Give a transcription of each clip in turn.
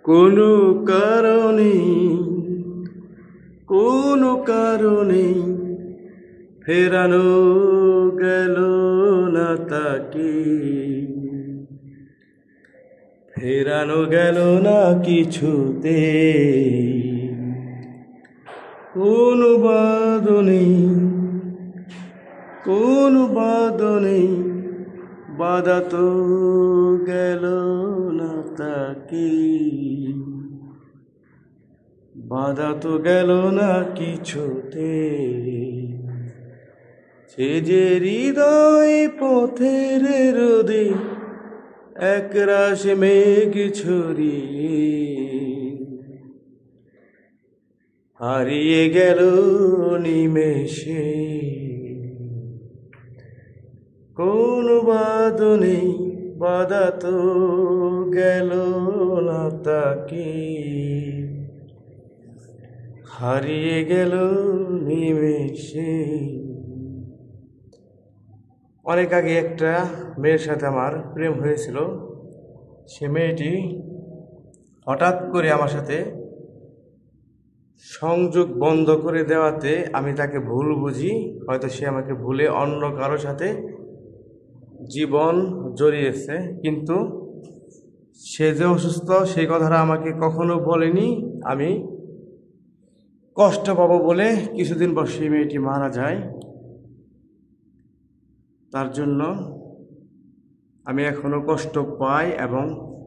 কোনো কারণে কোনো কারণে ফেরানো গেল না তাকে, ফেরানো গেল না কিছুতে। কোনো বাঁধনে কোনো বাঁধনে বাধা তো গেল না তাকে, বাধা তো গেল না কিছুতে। সে যে হৃদয় পথের রোদে একরাশ মেঘ ছড়িয়ে হারিয়ে গেল নিমেষে। কোন বাঁধনে বাধা তো গেল না তাকে, হারিয়ে গেল নিমেষে। অনেক আগে একটা মেয়ের সাথে আমার প্রেম হয়েছিল। সে মেয়েটি হঠাৎ করে আমার সাথে সংযোগ বন্ধ করে দেওয়াতে আমি তাকে ভুল বুঝি। হয়তো সে আমাকে ভুলে অন্য কারো সাথে জীবন জড়িয়েছে, কিন্তু সে যে অসুস্থ সেই কথাটা আমাকে কখনো বলেনি। আমি কষ্ট পাবো বলে কিছুদিন পর সেই মেয়েটি মারা যায়। তার জন্য আমি এখনো কষ্ট পাই এবং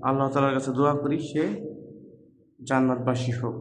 আল্লাহ তাআলার কাছে দোয়া করি সে জান্নাতবাসী হোক।